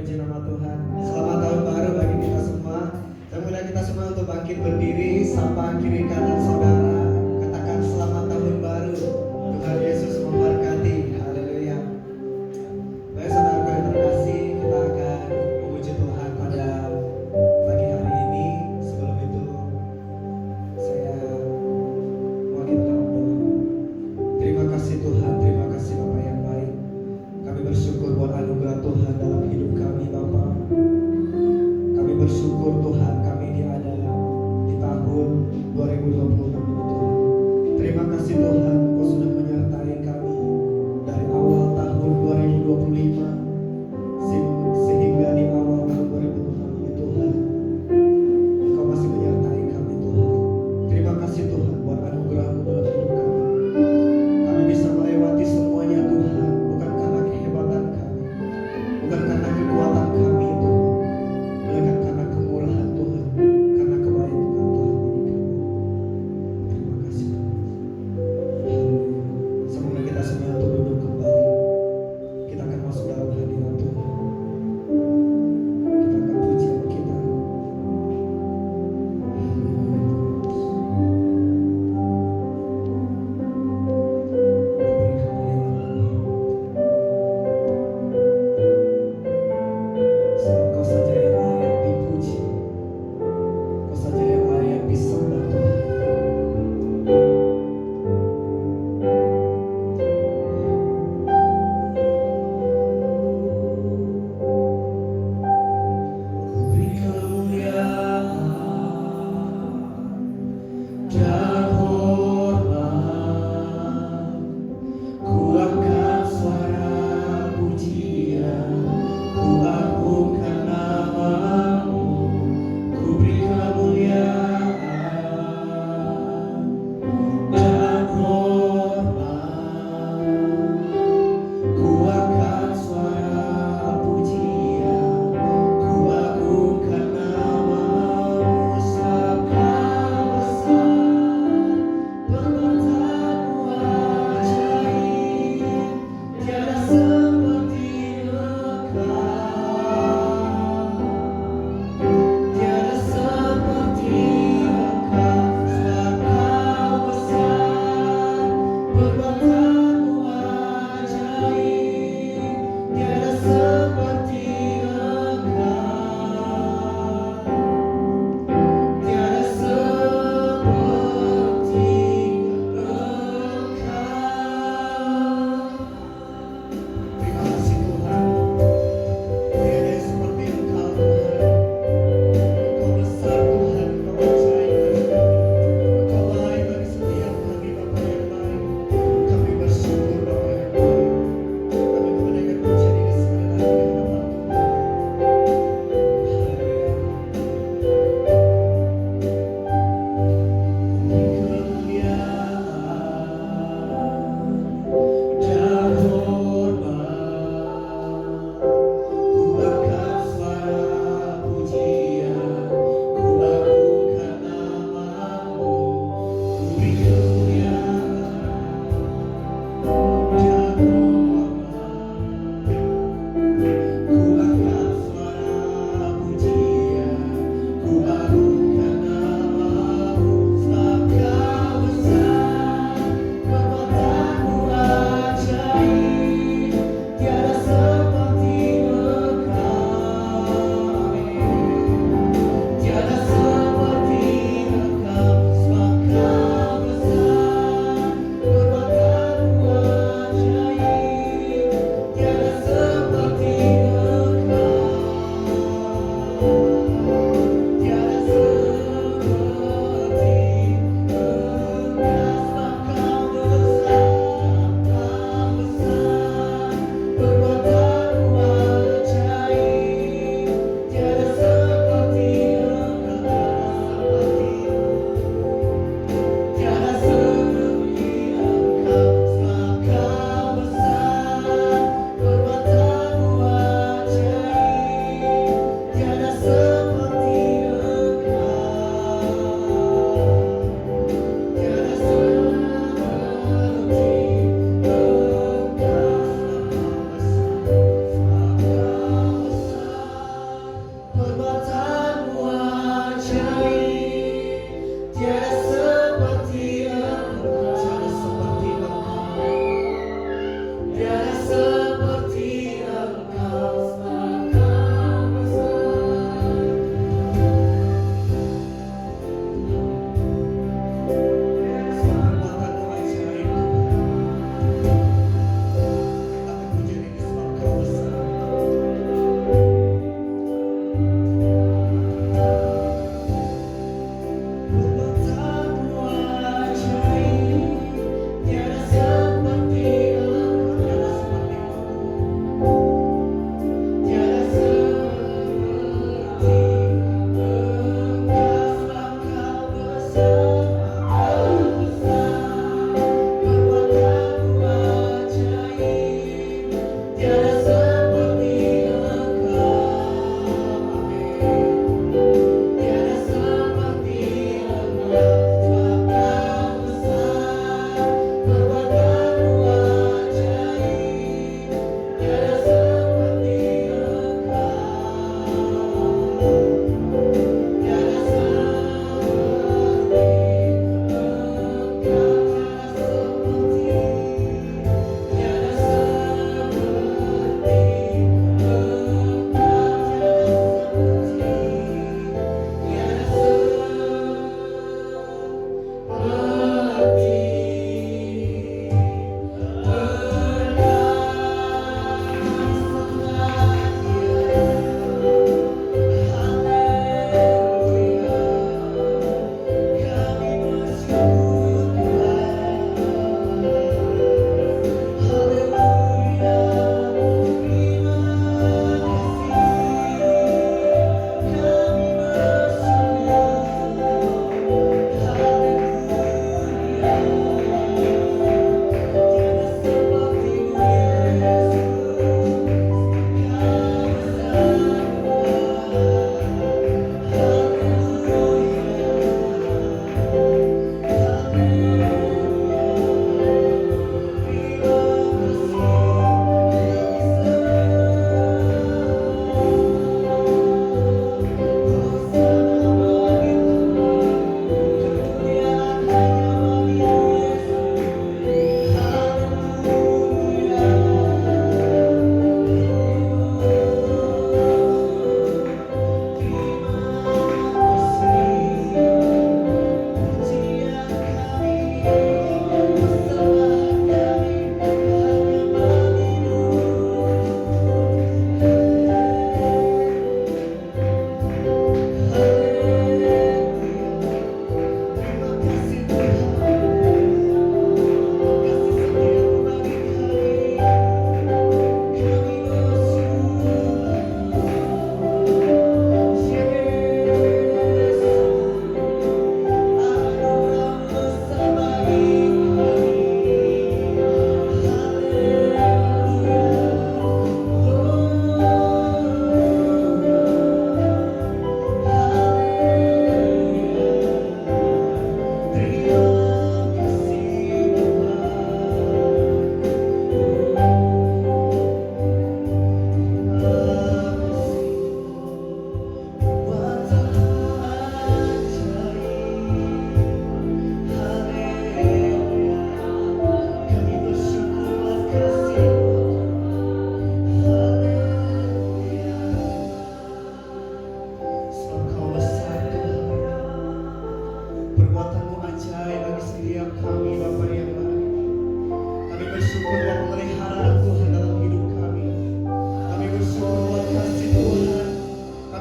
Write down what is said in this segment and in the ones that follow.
puji nama Tuhan. Selamat tahun baru bagi kita semua. Saya mengundang kita semua untuk bangkit berdiri, sapa kiri kanan saudara, katakan selamat tahun baru. Tuhan Yesus memberkati. Haleluya. Baik saudaraku yang terkasih, kita akan memuji Tuhan pada pagi hari ini. Sebelum itu saya mewakilkan doa. Terima kasih Tuhan, terima kasih Bapak yang baik. Kami bersyukur buat anugerah Tuhan dalam hidup kami Bapak. Kami bersyukur Tuhan kami ada di tahun 2026 ini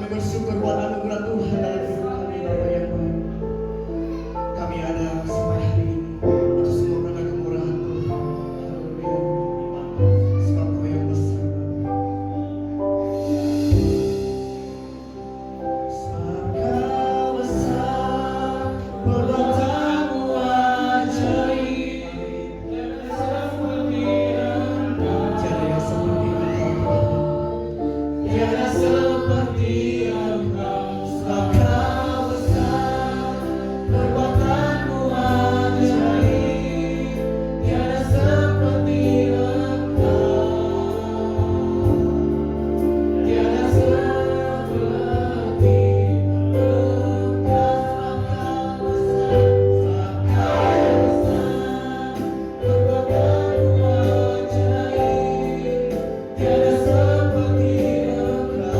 bersyukur buat anugerah Tuhan dalam hidup kami, Bapa yang baik. Kami ada sampai hari ini, itu semua karena kemurahan Tuhan. Haleluya. Sebab Kau yang besar, sebab Kau besar, perbuatanmu ajaib. Tiada yang seperti Engkau, tiada seperti Engkau. Sebab Kau besar, perbuatanmu ajaib. Tiada seperti Engkau, tiada seperti Engkau. Sebab Kau besar, perbuatanmu ajaib. Tiada seperti Engkau.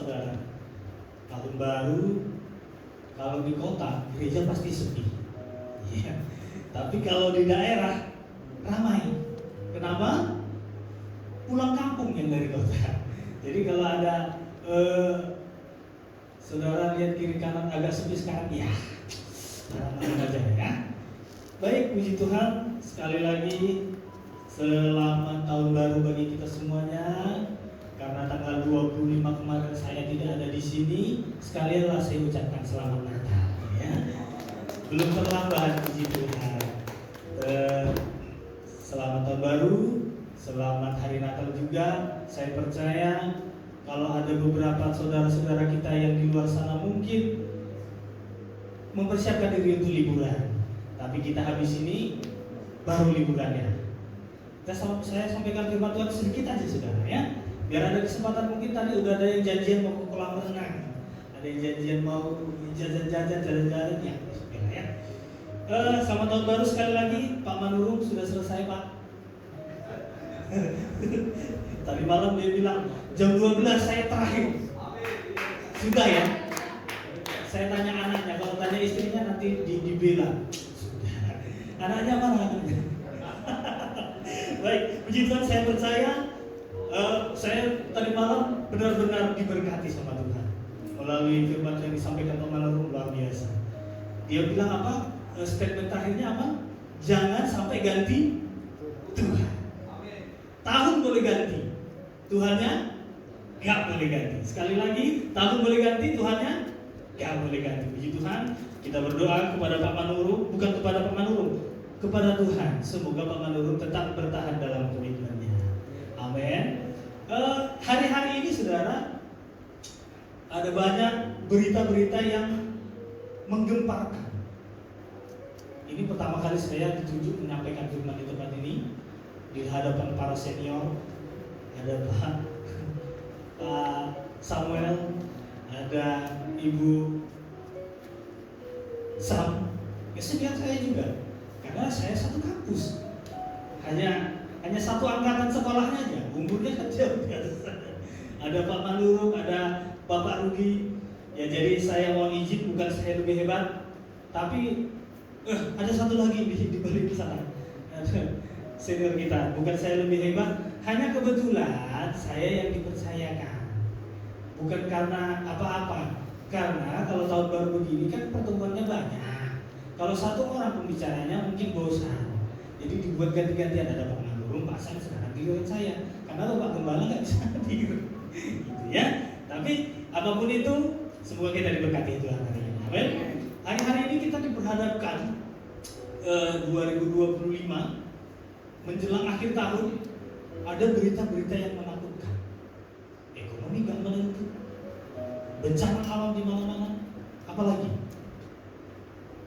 saudara, tahun baru kalau di kota gereja pasti sepi. Ya. Tapi kalau di daerah ramai. Kenapa? Pulang kampung yang dari kota. Jadi kalau ada saudara lihat kiri kanan agak sepi sekarang, ya ramai aja ya. Baik, puji Tuhan, sekali lagi selamat tahun baru bagi kita semuanya. Karena tanggal 25 kemarin saya tidak ada di sini, sekalianlah saya ucapkan selamat Natal ya. Belum terlambat, puji Tuhan. Selamat tahun baru, selamat hari Natal juga. Saya percaya kalau ada beberapa saudara-saudara kita yang di luar sana mungkin mempersiapkan diri untuk liburan, tapi kita habis ini baru liburannya. Saya sampaikan firman Tuhan sedikit aja saudara ya. Biar ada kesempatan, mungkin tadi udah ada yang janjian mau ke kolam renang, ada yang janjian mau jalan-jalan ya. Selamat tahun baru sekali lagi. Pak Manurung sudah selesai Pak. Tadi malam dia bilang jam 12 saya terakhir. Sudah ya. Saya tanya anaknya, kalau tanya istrinya nanti dibela. Sudah. Anaknya mana? Baik, puji Tuhan, saya percaya saya tadi malam benar-benar diberkati sama Tuhan melalui firman yang disampaikan Pak Manurung, luar biasa. Dia bilang apa? Statement terakhirnya apa? Jangan sampai ganti Tuhan. Tahun boleh ganti, Tuhannya gak boleh ganti. Sekali lagi, tahun boleh ganti, Tuhannya gak boleh ganti. Puji Tuhan, kita berdoa kepada Pak Manurung, bukan kepada Pak Manurung, kepada Tuhan. Semoga Pak Manurung tetap bertahan dalam komitmennya. Amin. Hari-hari ini saudara, ada banyak berita-berita yang menggemparkan. Ini pertama kali saya ditunjuk menyampaikan firman di tempat ini di hadapan para senior. Ada Pak Samuel, ada Ibu Sam. Kesekian saya juga, karena saya satu kampus, hanya satu angkatan sekolahnya aja, umurnya kan jauh biasa. Ada Pak Manurung, ada Bapak Rudi. Ya jadi saya mau izin, bukan saya lebih hebat, tapi ada satu lagi di balik sana, ada senior kita, bukan saya lebih hebat, hanya kebetulan saya yang dipercayakan, bukan karena apa-apa. Karena kalau tahun baru begini kan pertemuannya banyak, kalau satu orang pembicaranya mungkin bosan, jadi dibuat ganti-gantian. Ada Pak Manurung, Pak Sam, sekarang giliran saya, karena Pak Gembala nggak bisa hadir, gitu ya. Tapi apapun itu, semoga kita diberkati Tuhan hari ini. Amin. Hari-hari ini kita diperhadapkan 2025 menjelang akhir tahun, ada berita-berita yang menakutkan. Ekonomi gak menentu, bencana alam di mana-mana, apalagi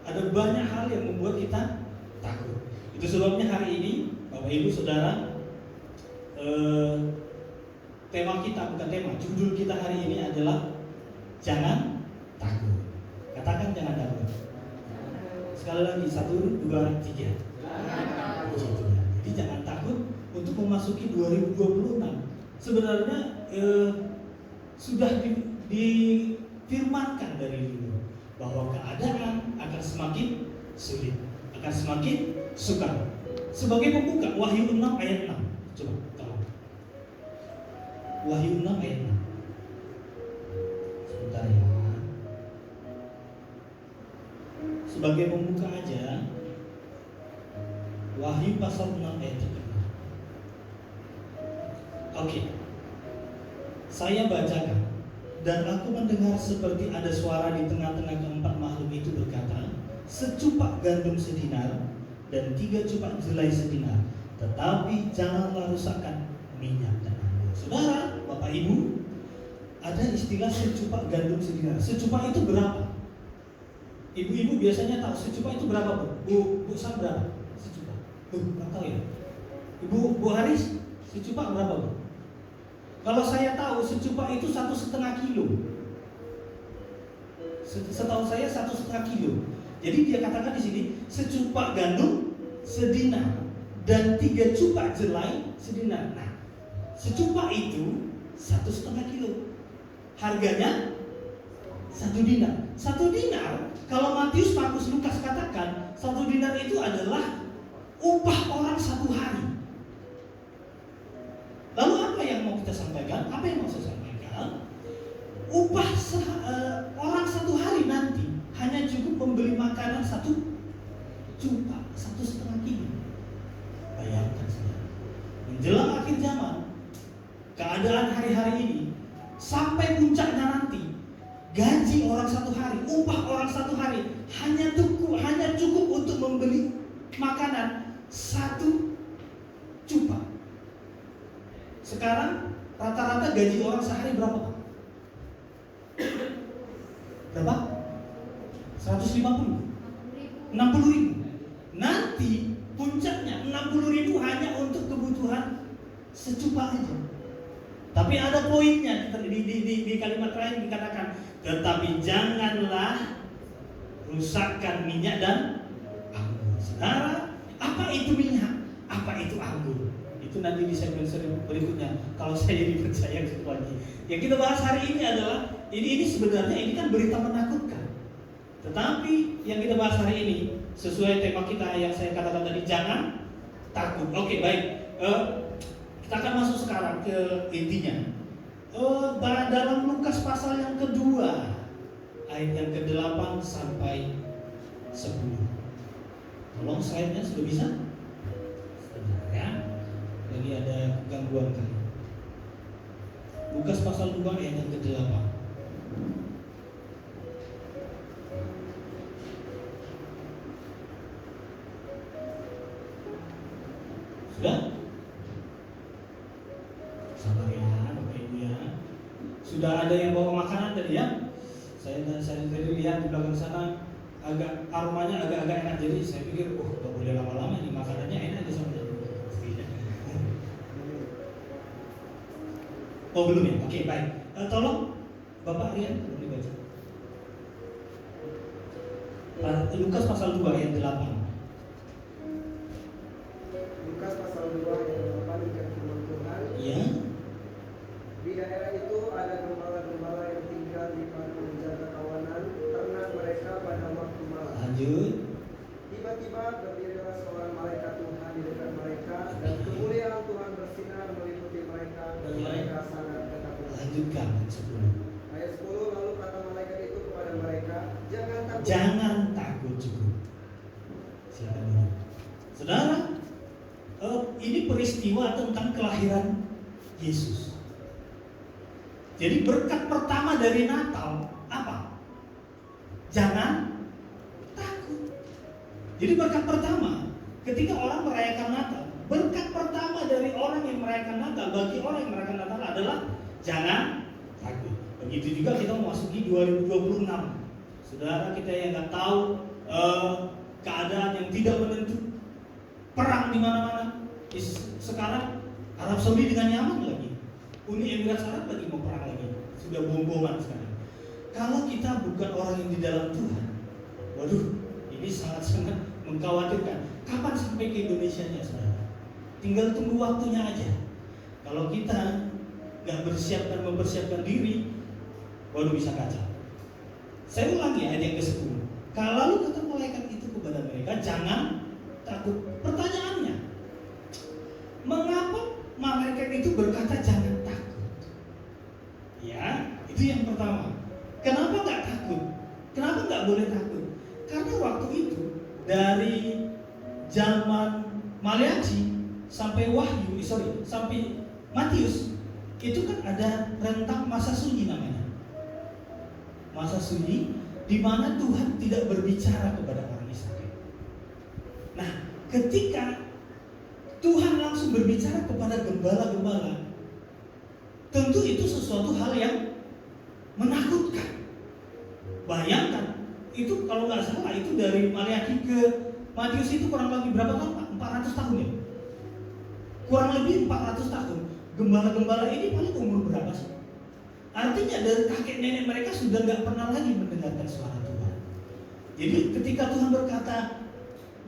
ada banyak hal yang membuat kita takut. Itu sebabnya hari ini Bapak Ibu Saudara, tema kita, bukan tema, judul kita hari ini adalah jangan takut. Katakan jangan takut. Sekali lagi, 1, 2, 3. Jadi jangan takut untuk memasuki 2026. Sebenarnya sudah difirmankan dari dulu bahwa keadaan akan semakin sulit, akan semakin sukar. Sebagai pembuka, Wahyu 6 ayat 6. Coba tolong. Wahyu 6 ayat 6. Sebentar ya. Sebagai pembuka aja, Wahyu pasal 6 ayat 3. Oke. Saya bacakan. Dan aku mendengar seperti ada suara di tengah-tengah keempat makhluk itu berkata, secupak gandum sedinar dan 3 cupak jelai sedinar, tetapi janganlah rusakkan minyak dan anggur. Saudara, Bapak Ibu, ada istilah secupak gandum sedinar. Secupak itu berapa? Ibu-ibu biasanya tahu secupak itu berapa, Bu? Bu Sam berapa? Secupak. Nggak tahu ya? Bu Haris, secupak berapa, Bu? Kalau saya tahu secupak itu 1,5 kilo. Setahu saya 1,5 kilo. Jadi dia katakan di sini secupak gandum sedinar dan 3 cupak jelai sedinar. Nah, secupak itu 1,5 kilo. harganya 1 dinar. 1 dinar, kalau Matius, Markus, Lukas katakan 1 dinar itu adalah upah orang 1 hari. Lalu apa yang mau kita sampaikan? Apa yang mau saya sampaikan? Upah orang 1 hari nanti hanya cukup membeli makanan 1 juta, 1,5 kilo. Bayangkan saudara, menjelang akhir zaman, keadaan hari-hari ini sampai puncaknya nanti, gaji orang 1 hari, upah orang 1 hari hanya cukup untuk membeli makanan 1 juta. Sekarang rata-rata gaji orang sehari berapa, Pak? Berapa? 150, 60 ribu. Nanti puncaknya 60 ribu hanya untuk kebutuhan secupa aja. Tapi ada poinnya di kalimat terakhir dikatakan, tetapi janganlah rusakkan minyak dan anggur. Saudara, apa itu minyak? Apa itu anggur? Itu nanti di segmen berikutnya kalau saya dipercaya lagi. Yang kita bahas hari ini adalah ini sebenarnya ini kan berita menakutkan. Tetapi yang kita bahas hari ini sesuai tema kita yang saya katakan tadi, jangan takut. Oke, baik. Kita akan masuk sekarang ke intinya. Dalam Lukas pasal yang kedua, ayat yang ke-8 sampai 10. Tolong slide-nya sudah bisa? Sebentar ya. Jadi ada gangguan kali. Lukas pasal 2 ayat yang ke-8. Sudah? Sabar ya, Bapak Ibu ya. Sudah ada yang bawa makanan tadi ya? Saya tadi lihat di belakang sana agak aromanya agak enak, jadi saya pikir, gak boleh lama-lama nih, makanannya enak aja sama. Oh belum ya? Oke, baik. Tolong Bapak Rian boleh baca. Lukas pasal 2 ayat 8. Lukas pasal 2 ayat 8 ikat firman Tuhan. Iya. Di daerah itu ada gembala-gembala yang tinggal di padang menjaga kawanan ternak mereka pada waktu malam. Lanjut. Tiba-tiba berdirilah seorang malaikat Tuhan di dekat mereka dan kemuliaan Tuhan bersinar meliputi mereka dan mereka sangat ketakutan. Lanjutkan 10. Ayat 10, lalu kata malaikat itu kepada mereka, jangan takut. Jangan takut cukup. Silakan dulu. Saudara, ini peristiwa tentang kelahiran Yesus. Jadi berkat pertama dari Natal apa? Jangan takut. Jadi berkat pertama ketika orang merayakan Natal, berkat pertama dari orang yang merayakan Natal bagi orang yang merayakan Natal adalah jangan takut. Begitu juga kita memasuki 2026. Saudara kita yang nggak tahu keadaan yang tidak menentu, perang di mana-mana. Sekarang Arab Saudi dengan nyaman lagi, Uni Emirat Arab lagi mau perang lagi, sudah bom-boman sekarang. Kalau kita bukan orang yang di dalam Tuhan, waduh, ini sangat-sangat mengkhawatirkan. Kapan sampai ke Indonesia-nya, saudara? Tinggal tunggu waktunya aja. Kalau kita nggak mempersiapkan diri, waduh bisa kacau. Saya ulangi ayat yang ke-10. Kalau kata malaikat itu kepada mereka, jangan takut. Pertanyaannya, mengapa malaikat itu berkata jangan takut? Ya, itu yang pertama. Kenapa nggak takut? Kenapa nggak boleh takut? Karena waktu itu dari zaman Maleakhi sampai sampai Matius itu kan ada rentang masa sunyi namanya. Masa sunyi di mana Tuhan tidak berbicara kepada orang Israel. Nah, ketika Tuhan langsung berbicara kepada gembala-gembala, tentu itu sesuatu hal yang menakutkan. Bayangkan, itu kalau nggak salah itu dari Maleakhi ke Matius itu kurang lebih berapa tahun Pak? 400 tahun ya? Kurang lebih 400 tahun. Gembala-gembala ini paling umur berapa sih? Artinya dari kakek nenek mereka sudah nggak pernah lagi mendengarkan suara Tuhan. Jadi ketika Tuhan berkata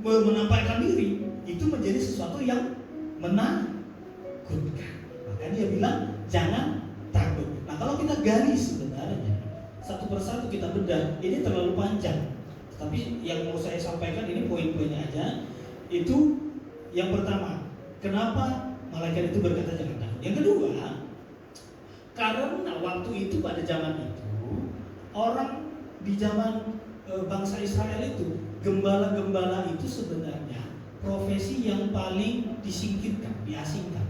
menampakkan diri, itu menjadi sesuatu yang menakutkan. Maka dia bilang jangan takut. Nah kalau kita kita gali sebenarnya satu persatu kita bedah, ini terlalu panjang. Tapi yang mau saya sampaikan ini poin-poinnya aja. Itu yang pertama, kenapa malaikat itu berkata jangan takut. Yang kedua, karena waktu itu pada zaman itu orang di zaman bangsa Israel itu, gembala-gembala itu sebenarnya profesi yang paling disingkirkan, diasingkan.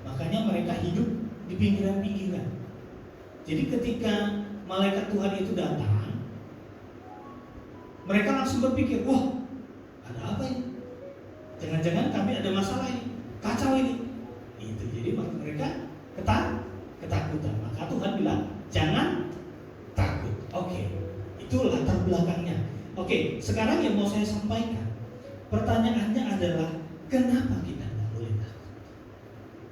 Makanya mereka hidup di pinggiran-pinggiran. Jadi ketika malaikat Tuhan itu datang, mereka langsung berpikir, wah, ada apa ini? Jangan-jangan kami ada masalah ini, kacau ini. Itu jadi mereka ketakutan. Maka Tuhan bilang, jangan takut. Oke, itu latar belakangnya. Oke, sekarang yang mau saya sampaikan, pertanyaannya adalah, kenapa kita nggak boleh takut?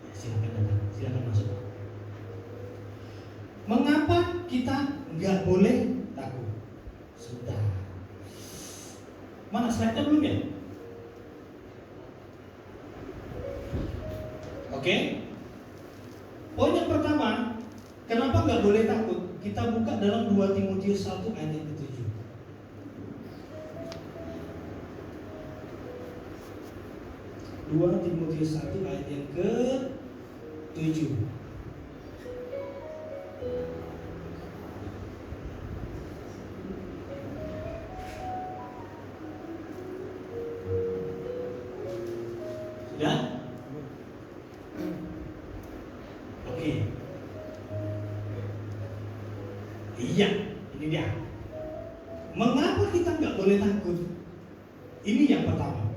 Ya, silakan datang, silakan masuk. Mengapa kita nggak boleh takut? Sudah. Mana slide-nya belum ya? Oke. Poin yang pertama, kenapa nggak boleh takut? Kita buka dalam 2 Timotius 1 ayat yang ke-7. 2 Timotius 1 ayat yang ke-7. Sudah? Oke. Iya, ini dia. Mengapa kita nggak boleh takut? Ini yang pertama.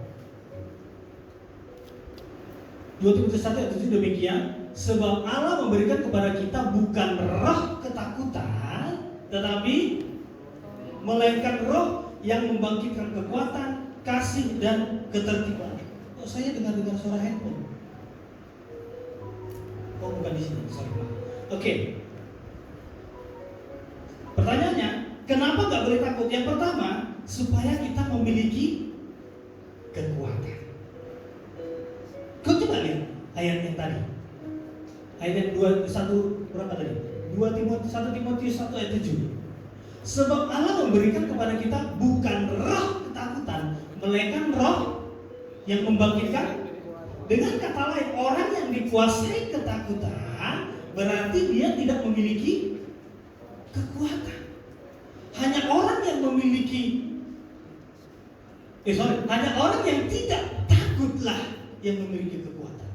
2 Timotius 1 ayat 7 demikian, sebab Allah memberikan kepada kita bukan roh ketakutan, tetapi melainkan roh yang membangkitkan kekuatan, kasih dan ketertiban. Oh, saya dengar suara handphone. Oh, bukan di sini, sorry. Oke. Pertanyaannya, kenapa nggak boleh takut? Yang pertama, supaya kita memiliki kekuatan. Kau coba lihat ayat yang tadi. Ayat yang 1 berapa tadi? 1 Timotius 1 ayat 7. Sebab Allah memberikan kepada kita bukan roh ketakutan, melainkan roh yang membangkitkan. Dengan kata lain, orang yang dikuasai ketakutan berarti dia tidak memiliki kekuatan. Hanya orang yang memiliki hanya orang yang tidak takutlah yang memiliki kekuatan.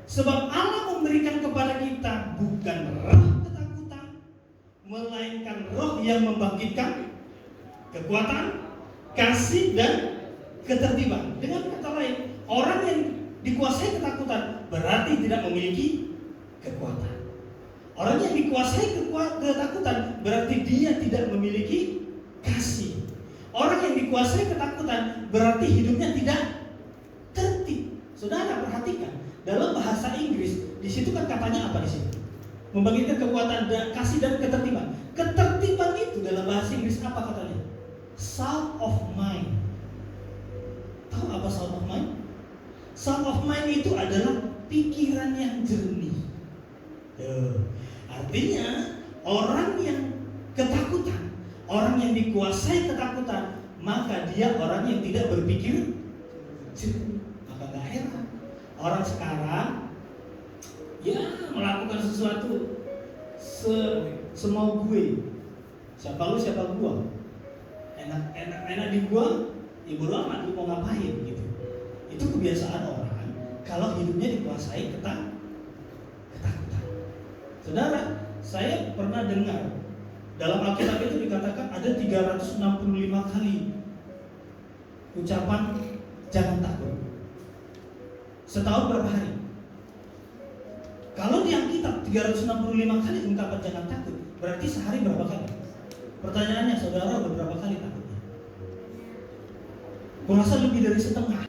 Sebab Allah memberikan kepada kita bukan roh ketakutan, melainkan roh yang membangkitkan kekuatan, kasih dan ketertiban. Dengan kata lain, orang yang dikuasai ketakutan berarti tidak memiliki kekuatan. Orang yang dikuasai ketakutan berarti dia tidak memiliki kasih. Orang yang dikuasai ketakutan berarti hidupnya tidak tertib. Saudara perhatikan, dalam bahasa Inggris di situ kan katanya apa di sini? Membangkitkan kekuatan, kasih dan ketertiban. Ketertiban itu dalam bahasa Inggris apa katanya? Sound of mind. Tahu apa sound of mind? Sound of mind itu adalah pikiran yang jernih. Artinya orang yang ketakutan, orang yang dikuasai ketakutan, maka dia orang yang tidak berpikir jernih. Maka gak heran orang sekarang ya melakukan sesuatu semau gue. Siapa lu siapa gua. Enak di gua, ya bodo amat lu mau ngapain gitu. Itu kebiasaan orang kalau hidupnya dikuasai ketakutan. Saudara, saya pernah dengar dalam Alkitab itu dikatakan ada 365 kali ucapan jangan takut. Setahun berapa hari? Kalau di Alkitab 365 kali ungkapan jangan takut, berarti sehari berapa kali? Pertanyaannya, saudara berapa kali takutnya? Kurasa lebih dari setengah.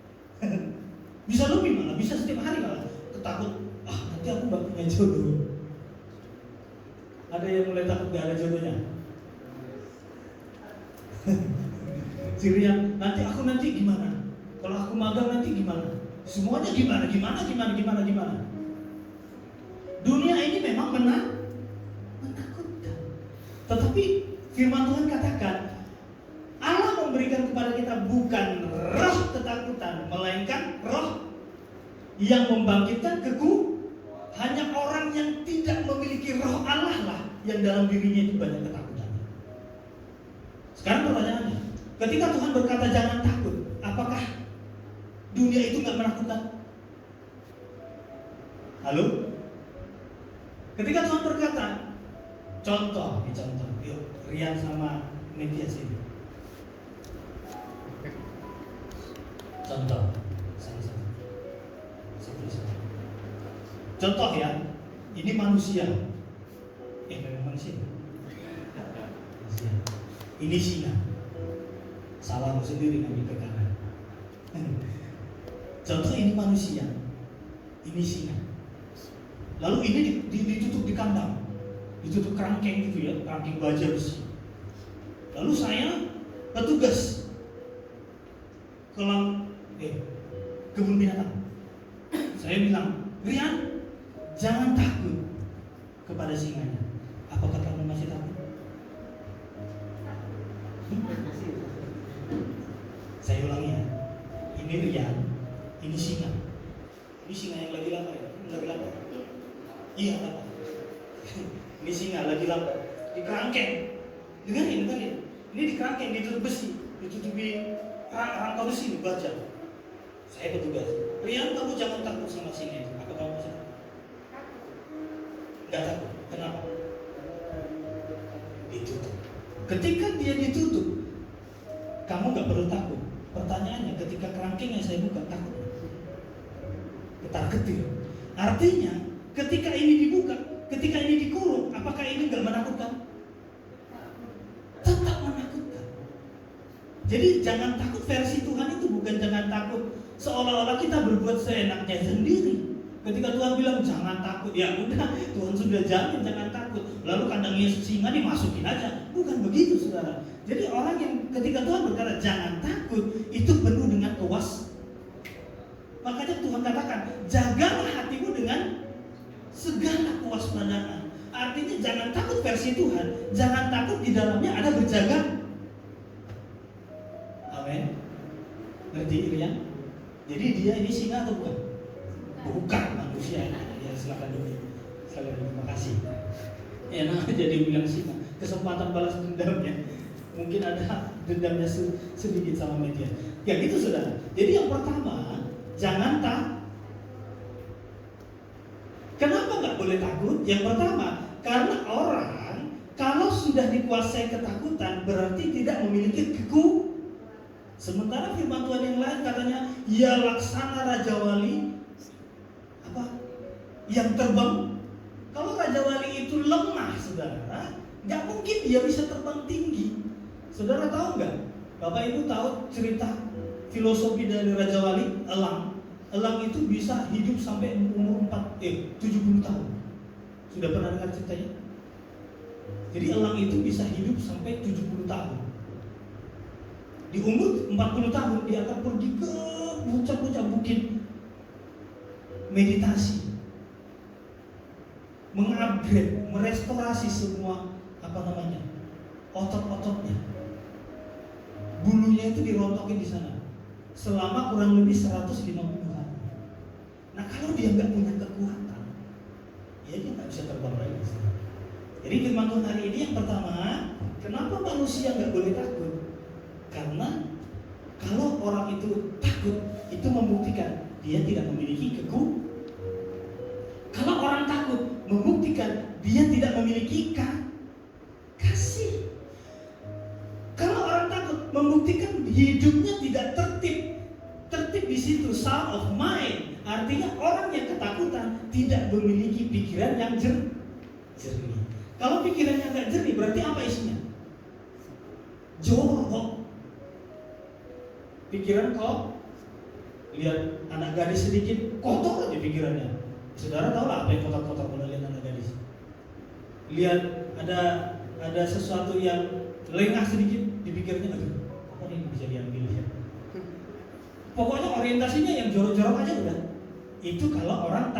Bisa lebih malah, bisa setiap hari malah. Ketakut, nanti aku gak punya jodoh. Ada yang mulai takut gak ada jodohnya? Sirian, nanti gimana? Kalau aku magang nanti gimana? Semuanya gimana? Dunia ini memang menakutkan. Tetapi firman Tuhan katakan, Allah memberikan kepada kita bukan roh ketakutan, melainkan roh yang membangkitkan hanya orang yang tidak memiliki roh Allah lah yang dalam dirinya itu banyak ketakutan. Sekarang pertanyaannya, ketika Tuhan berkata jangan takut, apakah dunia itu nggak menakutkan? Halo? Ketika Tuhan berkata, contoh, yuk Rian sama media sini. Contoh, sama-sama. Contoh ya, ini manusia. Memang manusia. Ini singa. Salahmu sendiri ngambil ke kanan. Contoh ini manusia. Ini singa. Lalu ini ditutup di kandang. Ditutup kerangkeng gitu ya, kerangkeng baja besi. Lalu saya petugas kebun binatang. Saya bilang, Rian, jangan takut kepada singanya. Apakah kamu masih takut? Saya ulangi ya. Ini Rian, ini singa. Ini singa yang lagi lapar ya? Lagi lapar? Iya lapar. Ini singa lagi lapar. Di kerangkeng. Dengarin. Ini di kerangkeng, ditutup besi, ditutupi rangka besi, baja. Saya petugas. Rian, kamu jangan takut sama singa itu. Apa kamu masih takut? Gak takut. Kenapa? Ditutup. Ketika dia ditutup, kamu gak perlu takut. Pertanyaannya, ketika kerangkeng yang saya buka, takut? Ketar-ketir. Artinya, ketika ini dibuka, ketika ini dikurung, apakah ini gak menakutkan? Tetap menakutkan. Jadi jangan takut versi Tuhan itu bukan jangan takut seolah-olah kita berbuat seenaknya sendiri. Ketika Tuhan bilang jangan takut, ya udah Tuhan sudah jamin jangan takut. Lalu kandangnya singa dimasukin aja. Bukan begitu saudara. Jadi orang yang ketika Tuhan berkata jangan takut, itu penuh dengan makanya Tuhan katakan jagalah hatimu dengan segala kewaspadaan. Artinya jangan takut versi Tuhan, jangan takut di dalamnya ada berjaga. Amin. Ngerti Rian? Jadi dia ini singa atau bukan? Bukan manusia. Ya silakan dulu. Terima kasih. Ya nah jadi bilang singa. Kesempatan balas dendamnya. Mungkin ada dendamnya sedikit sama media. Ya gitu saudara. Jadi yang pertama, jangan takut. Kenapa nggak boleh takut? Yang pertama, karena orang kalau sudah dikuasai ketakutan berarti tidak memiliki Sementara firman Tuhan yang lain katanya, ya laksana Raja Wali yang terbang. Kalau Raja Wali itu lemah, saudara, nggak mungkin dia bisa terbang tinggi. Saudara tahu nggak? Bapak Ibu tahu cerita filosofi dari Raja Wali, elang. Elang itu bisa hidup sampai umur 70 tahun. Sudah pernah dengar ceritanya? Jadi elang itu bisa hidup sampai 70 tahun. Di umur 40 tahun dia akan pergi ke puncak-puncak bukit meditasi, mengupgrade, merestorasi semua otot-ototnya. Bulunya itu dirontokin di sana selama kurang lebih 150 hari. Nah kalau dia nggak punya kekuatan, ya dia nggak bisa terbang lagi. Jadi firman Tuhan hari ini yang pertama, kenapa manusia nggak boleh takut? Karena kalau orang itu takut, itu membuktikan dia tidak memiliki Kalau orang takut, membuktikan dia tidak memiliki kasih. Kalau orang takut, membuktikan hidupnya tidak tertib. Tertib di situ, sound of mind. Artinya orang yang ketakutan tidak memiliki pikiran yang jernih. Kalau pikirannya nggak jernih, berarti apa isinya? Jorok. Pikiran kok lihat anak gadis sedikit kotor aja pikirannya. Saudara tahu lah apa yang kotor-kotor kalau lihat anak gadis. Lihat ada sesuatu yang lengah sedikit di pikirnya, aduh, apa ini bisa diambil ya. Pokoknya orientasinya yang jorok-jorok aja udah. Itu kalau orang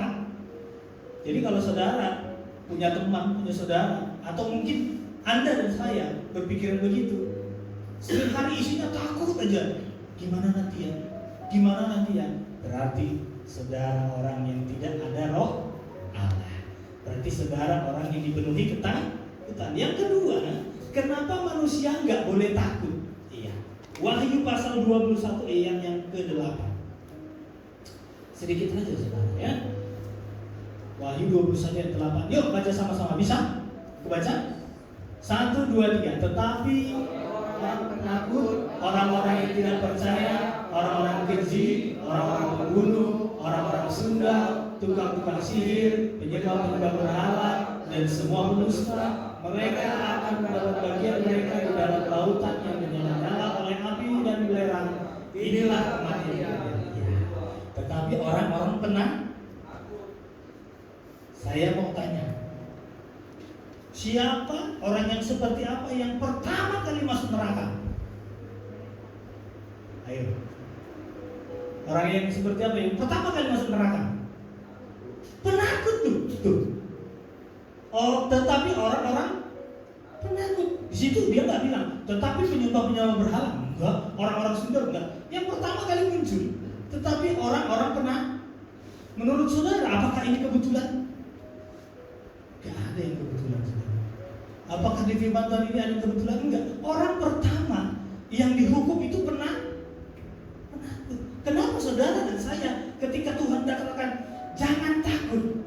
Jadi kalau saudara punya teman, punya saudara, atau mungkin Anda dan saya berpikiran begitu, setiap hari isinya takut aja. Gimana nanti ya? Gimana nanti ya? Berarti saudara orang yang tidak ada roh Allah. Berarti saudara orang yang dipenuhi ketakutan. Yang kedua, kenapa manusia nggak boleh takut? Iya. Wahyu pasal 21 ayat yang ke-8. Sedikit aja saudara ya. Wahyu 21 ayat 8. Yuk baca sama-sama, bisa? Aku baca. 1, 2, 3. Tetapi orang penakut, orang-orang yang tidak percaya, orang-orang keji, orang-orang pembunuh, orang-orang sunda, tukang-tukang sihir, penyembah-penyembah berhala, dan semua pendusta, mereka akan mendapat bagian mereka di dalam lautan yang menyala-nyala oleh api dan belerang. Inilah kematian. Tetapi orang-orang penakut, saya mau tanya, siapa orang yang seperti apa yang pertama kali masuk neraka? Ayo. Orang yang seperti apa yang pertama kali masuk neraka? Penakut tuh. Oh, tetapi orang-orang penakut. Di situ dia nggak bilang, tetapi penyembah-penyembah berhala enggak, orang-orang Sunda enggak. Yang pertama kali muncul, tetapi orang-orang penakut. Menurut saudara, apakah ini kebetulan? Gak ada yang kebetulan, saudara. Apakah di firman Tuhan ini ada kebetulan? Enggak. Orang pertama yang dihukum itu penakut. Kenapa saudara dan saya ketika Tuhan katakan jangan takut?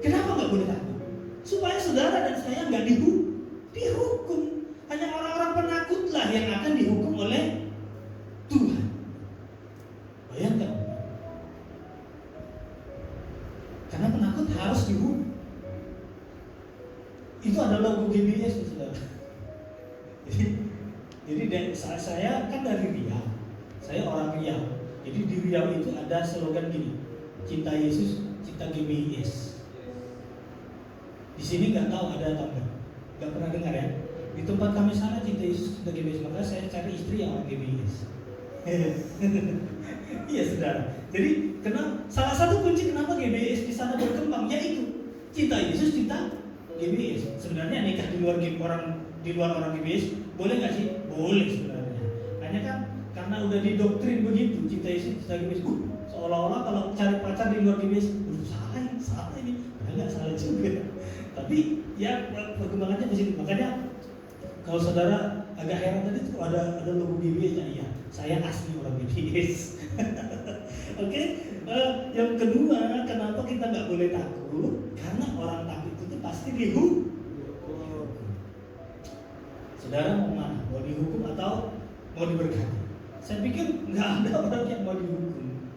Kenapa nggak boleh takut? Supaya saudara dan saya nggak dihukum. Hanya orang-orang penakutlah yang akan dihukum oleh Tuhan. Bayangkan. Karena penakut harus dihukum. Itu adalah logo GBS, saudara. Jadi saya kan dari Riau. Saya orang Riau. Jadi di Riau itu ada slogan gini, cinta Yesus, cinta GBIS. Di sini nggak tahu ada atau enggak, nggak pernah dengar ya. Di tempat kami sana cinta Yesus, cinta GBIS. Maka saya cari istri yang orang GBIS. Iya saudara. Jadi salah satu kunci kenapa GBIS di sana berkembang yaitu cinta Yesus, cinta GBIS. Sebenarnya nikah di luar orang GBIS boleh nggak sih? Boleh sebenarnya. Hanya kan karena udah didoktrin begitu, cinta Yesus, cinta GBIS. Seolah-olah kalau cari pacar di luar GBIS, salah ini. Enggak salah juga. Tapi ya perkembangannya di situ. Makanya kalau saudara agak heran tadi tuh ada logo GBIS-nya. Iya, saya asli orang GBIS. Oke. Yang kedua, kenapa kita nggak boleh takut? Karena orang takut itu pasti dihukum. Saudara mau mana? Mau dihukum atau mau diberkati? Saya pikir nggak ada orang yang mau dihukum.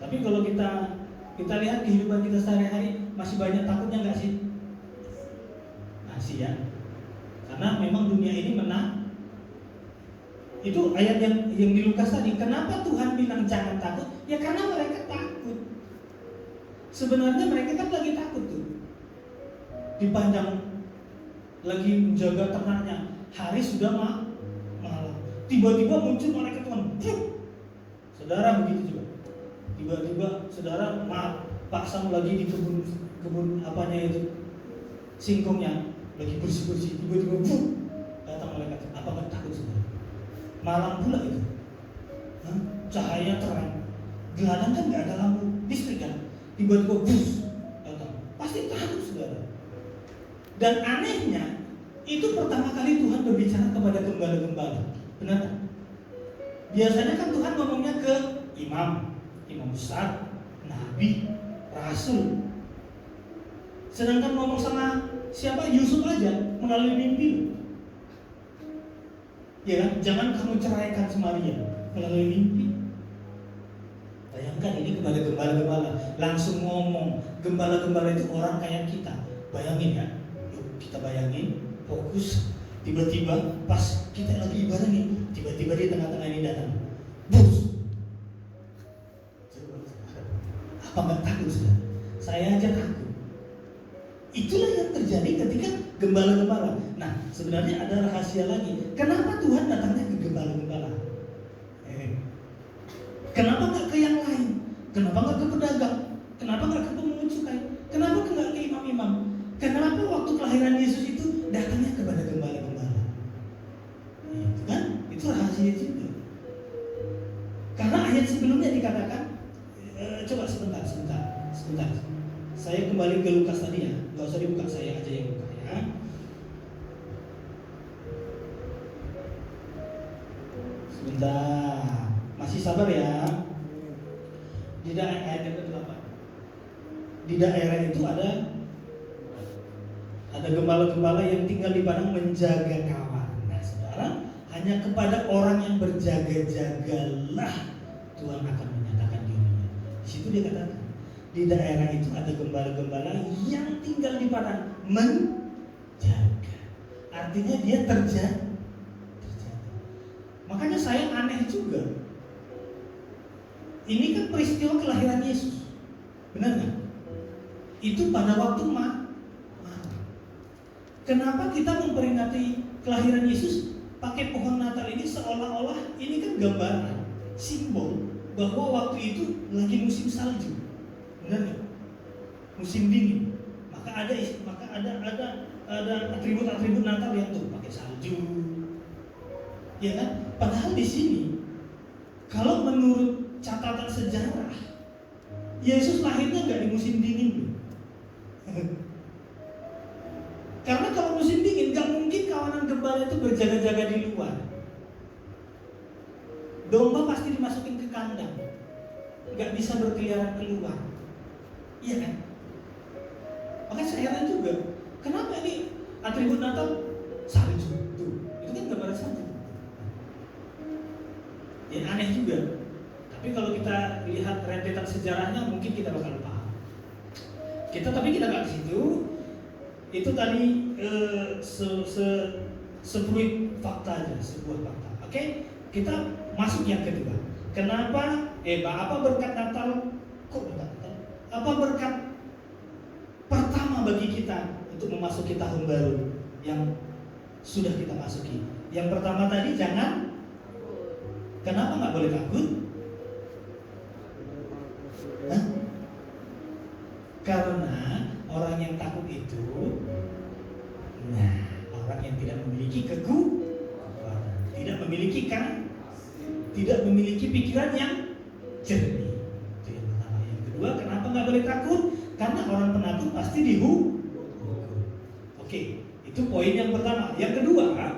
Tapi kalau kita lihat kehidupan kita sehari-hari, masih banyak takutnya nggak sih? Masih ya. Karena memang dunia ini menang. Itu ayat yang di Lukas tadi. Kenapa Tuhan bilang jangan takut? Ya karena mereka takut. Sebenarnya mereka kan lagi takut tuh. Dipandang lagi menjaga ternaknya. Hari sudah malam. Tiba-tiba muncul malaikat Tuhan. Saudara begitu juga. Tiba-tiba saudara, maaf, Pak Sam lagi di kebun apanya itu, singkongnya lagi bersih-bersih. Tiba-tiba datang malaikat. Apa nggak takut saudara? Malam pula itu. Cahaya terang. Geladang kan nggak ada lampu listrik kan. Tiba-tiba datang. Pasti takut saudara. Dan anehnya itu pertama kali Tuhan berbicara kepada gembala-gembala. Benar tak? Biasanya kan Tuhan ngomongnya ke imam besar, nabi, rasul. Sedangkan ngomong sama siapa? Yusuf aja melalui mimpi. Ya kan? Jangan kamu ceraikan Maria melalui mimpi. Bayangkan ini kepada gembala-gembala, langsung ngomong. Gembala-gembala itu orang kayak kita. Bayangin ya. Yuk kita bayangin, fokus. Tiba-tiba pas kita lagi ibadah nih, tiba-tiba di tengah-tengah ini datang, bus. Apa nggak takut sudah? Saya aja takut. Itulah yang terjadi ketika gembala-gembala. Nah, sebenarnya ada rahasia lagi. Kenapa Tuhan datangnya ke gembala-gembala? Kenapa nggak ke yang lain? Kenapa nggak ke pedagang? Kenapa nggak ke waktu kelahiran Yesus itu datangnya kepada gembala-gembala. Itu kan, itu rahasia juga. Karena ayat sebelumnya dikatakan, coba sebentar. Saya kembali ke Lukas tadi ya, nggak usah dibuka, saya aja yang buka ya. Sebentar, masih sabar ya. Di daerah ayat yang ke-8. Di daerah itu ada gembala-gembala yang tinggal di padang menjaga kawan. Nah, saudara, hanya kepada orang yang berjaga-jagalah Tuhan akan menyatakan dirinya. Di situ dia katakan, di daerah itu ada gembala-gembala yang tinggal di padang menjaga. Artinya dia terjaga. Makanya saya aneh juga. Ini kan peristiwa kelahiran Yesus, benar nggak? Itu pada waktu malam. Kenapa kita memperingati kelahiran Yesus pakai pohon Natal ini seolah-olah ini kan gambaran, simbol bahwa waktu itu lagi musim salju, benar nggak? Musim dingin. Maka ada atribut-atribut Natal yang tuh pakai salju, ya kan? Padahal di sini, kalau menurut catatan sejarah, Yesus lahirnya nggak di musim dingin. Karena kalau musim dingin, nggak mungkin kawanan gembala itu berjaga-jaga di luar. Domba pasti dimasukin ke kandang, nggak bisa berkeliaran keluar, iya kan? Makanya saya heran juga, kenapa ini atribut Natal salju? Tuh, itu kan gambaran salju. Ya aneh juga. Tapi kalau kita lihat rentetan sejarahnya, mungkin kita bakal paham. Tapi kita nggak ke situ. Itu tadi sebuah fakta aja, sebuah fakta. Oke, kita masuk yang kedua. Kenapa? Apa berkat Natal? Kok berkat Natal? Apa berkat pertama bagi kita untuk memasuki tahun baru yang sudah kita masuki? Yang pertama tadi jangan. Kenapa nggak boleh takut? Hah? Karena orang yang takut itu, orang yang tidak memiliki kekuatan, tidak memiliki pikiran yang jernih. Itu yang pertama. Yang kedua, kenapa nggak boleh takut? Karena orang penakut pasti dihukum. Oke, itu poin yang pertama. Yang kedua,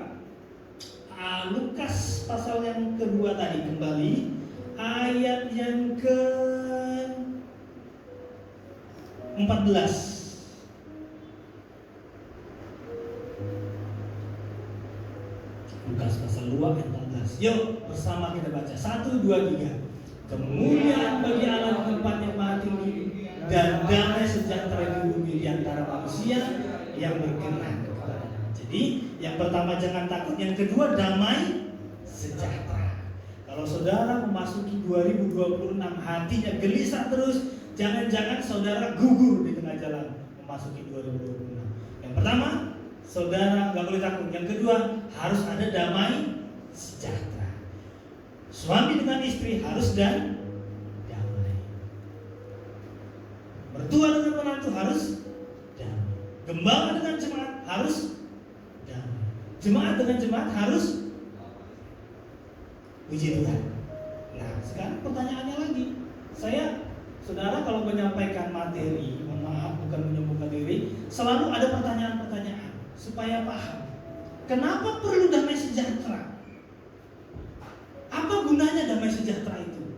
Lukas pasal yang kedua tadi kembali, ayat yang ke-14. Lukas pasal 2 ayat 14. Yuk bersama kita baca 1, 2, 3. Kemuliaan bagi Allah di tempat yang maha tinggi dan damai sejahtera di bumi di antara manusia yang berkenan kepadanya. Jadi yang pertama jangan takut, yang kedua damai sejahtera. Kalau saudara memasuki 2026 hatinya gelisah terus, jangan-jangan saudara gugur di tengah jalan memasuki 2026. Yang pertama, saudara nggak boleh takut. Yang kedua, harus ada damai sejahtera. Suami dengan istri harus damai. Mertua dengan menantu harus damai. Gembala dengan jemaat harus damai. Jemaat dengan jemaat harus puji Tuhan. Nah, sekarang pertanyaannya lagi. Saudara kalau menyampaikan materi, mohon maaf bukan menyembuhkan diri, selalu ada pertanyaan-pertanyaan supaya paham. Kenapa perlu damai sejahtera? Apa gunanya damai sejahtera itu?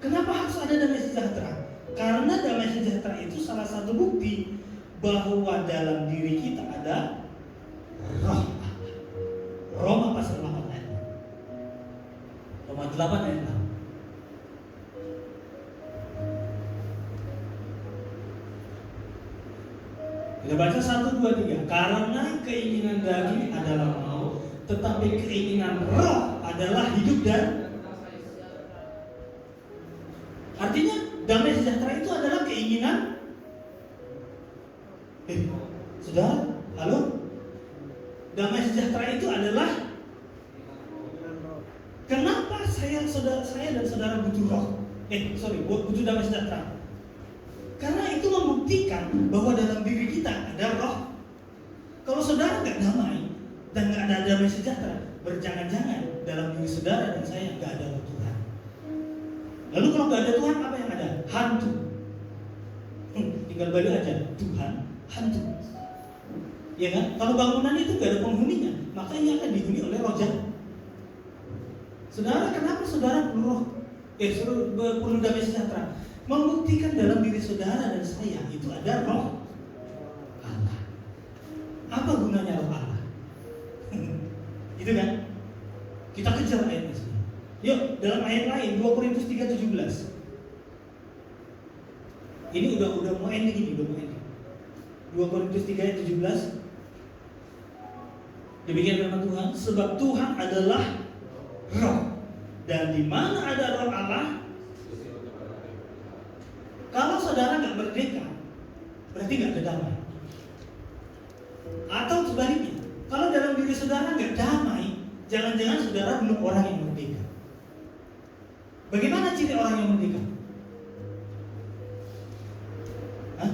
Kenapa harus ada damai sejahtera? Karena damai sejahtera itu salah satu bukti bahwa dalam diri kita ada roh. Roma pasal 8 ayat 6. Roma 8 ayat 6. Kita baca 1, 2, 3. Karena keinginan daging adalah maut, tetapi keinginan roh adalah hidup dan. Artinya damai sejahtera itu adalah keinginan. Saudara, halo? Damai sejahtera itu adalah. Kenapa saya dan saudara butuh roh? Butuh damai sejahtera. Karena itu membuktikan bahwa dalam diri kita ada roh damai sejahtera, berjangan-jangan dalam diri saudara dan saya nggak ada Tuhan. Lalu kalau nggak ada Tuhan, apa yang ada? Hantu. Tinggal balik aja, Tuhan, hantu. Ya kan? Kalau bangunan itu nggak ada penghuninya, maka ia akan dihuni oleh roh jahat. Saudara, kenapa saudara perlu damai sejahtera? Membuktikan dalam diri saudara dan saya itu ada roh Allah. Apa gunanya roh Allah? Gitu kan? Kita kejar ayatnya sini. Yuk, dalam ayat lain 2 Korintus 3:17. Ini udah mau ending ini, udah mau ending. 2 Korintus 3 ayat 17. Demikian firman Tuhan, sebab Tuhan adalah roh, dan di mana ada roh Allah, kalau saudara nggak merdeka, berarti nggak ada damai. Atau sebaliknya, kalau dalam diri saudara nggak damai, jangan-jangan saudara belum orang yang merdeka. Bagaimana ciri orang yang merdeka? Hah?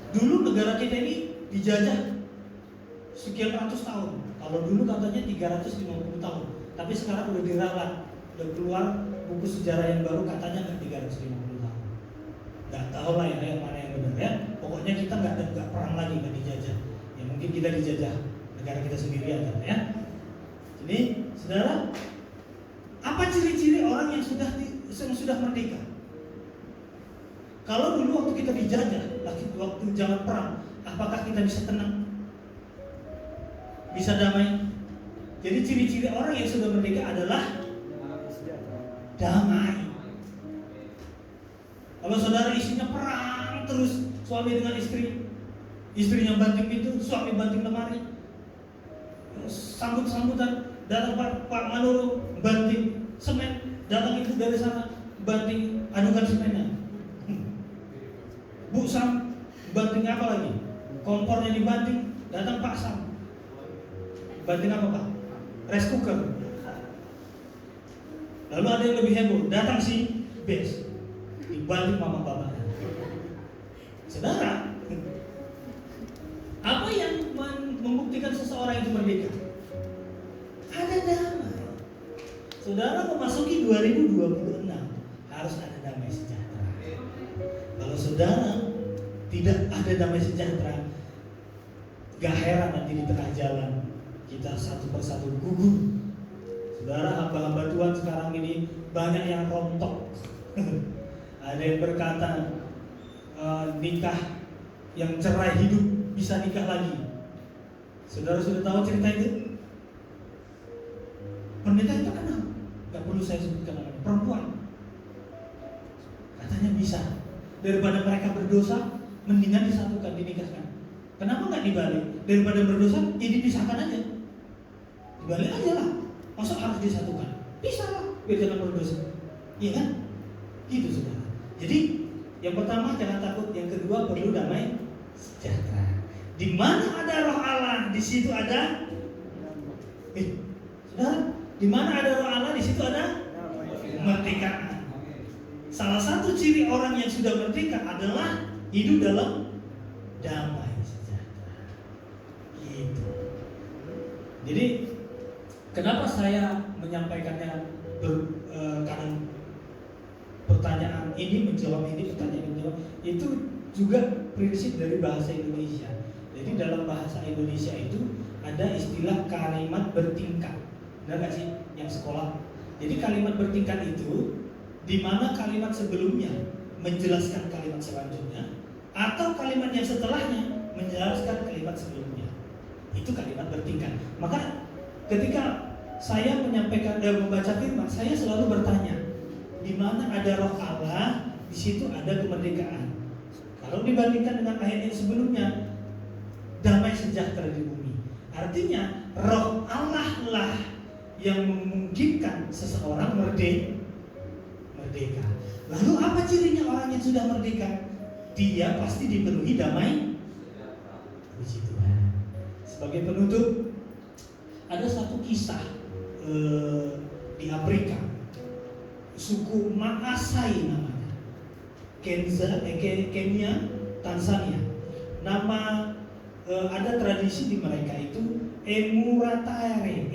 Dulu negara kita ini dijajah sekian ratus tahun. Kalau dulu katanya 350 tahun, tapi sekarang udah diralat, udah keluar buku sejarah yang baru, katanya nggak 350 tahun. Nggak tahu lah ya yang mana yang benar ya. Pokoknya kita nggak perang lagi, nggak dijajah. Ya mungkin kita dijajah negara kita sendiri aja ya. Jadi saudara, apa ciri-ciri orang yang sudah merdeka? Kalau dulu waktu kita dijajah, waktu zaman perang, apakah kita bisa tenang? Bisa damai? Jadi ciri-ciri orang yang sudah merdeka adalah damai. Kalau saudara isinya perang terus, suami dengan istri, istrinya banting pintu, suami banting lemari, sambut-sambutan, datang Pak Manuru banting semen, datang itu dari sana banting adukan semennya. Bu Sam banting apa lagi? Kompornya dibanting, datang Pak Sam banting apa Pak? Rice cooker. Lalu ada yang lebih heboh, datang si Bes dibanting mama bapaknya. Saudara, apa yang membuktikan seseorang itu merdeka? Ada damai. Saudara memasuki 2026, harus ada damai sejahtera. Kalau saudara tidak ada damai sejahtera, gak heran nanti di tengah jalan kita satu persatu gugur. Saudara, hamba-hamba Tuhan sekarang ini banyak yang rontok. Ada yang berkata nikah, yang cerai hidup bisa nikah lagi. Saudara sudah tahu cerita itu? Pendeta itu kenal, gak perlu saya sebutkan namanya, perempuan. Katanya bisa. Daripada mereka berdosa, mendingan disatukan, dinikahkan. Kenapa nggak dibalik? Daripada berdosa, ya dipisahkan aja. Dibalik aja lah. Masa harus disatukan? Bisa lah, biar jangan berdosa. Iya kan? Gitu saudara. Jadi yang pertama jangan takut, yang kedua perlu damai sejahtera. Di mana ada roh Allah, di situ ada. Saudara, di mana ada roh Allah, di situ ada kemerdekaan. Salah satu ciri orang yang sudah merdeka adalah hidup dalam damai sejahtera. Gitu. Jadi kenapa saya menyampaikannya kadang pertanyaan ini menjawab ini, pertanyaan ini menjawab, itu juga prinsip dari bahasa Indonesia. Jadi dalam bahasa Indonesia itu ada istilah kalimat bertingkat. Benar gak sih yang sekolah? Jadi kalimat bertingkat itu di mana kalimat sebelumnya menjelaskan kalimat selanjutnya, atau kalimat yang setelahnya menjelaskan kalimat sebelumnya. Itu kalimat bertingkat. Maka ketika saya menyampaikan dan membaca firman, saya selalu bertanya, di mana ada roh Allah, di situ ada kemerdekaan. Kalau dibandingkan dengan ayat yang sebelumnya, damai sejahtera di bumi. Artinya roh Allah lah yang memungkinkan seseorang merdeka. Lalu apa cirinya orang yang sudah merdeka? Dia pasti dipenuhi damai. Puji Tuhan. Sebagai penutup, ada satu kisah di Afrika, suku Maasai namanya, Kenya, Tanzania. Nama ada tradisi di mereka itu Emuratare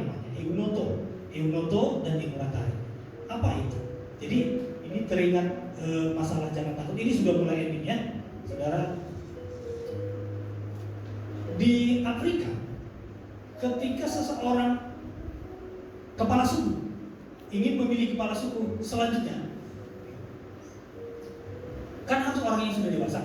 namanya, Eunoto dan Emuratare. Apa itu? Jadi ini teringat masalah jangan takut. Ini sudah mulai ending ya, saudara. Di Afrika, ketika seseorang kepala suku ingin memilih kepala suku selanjutnya, kan harus orang yang sudah dewasa,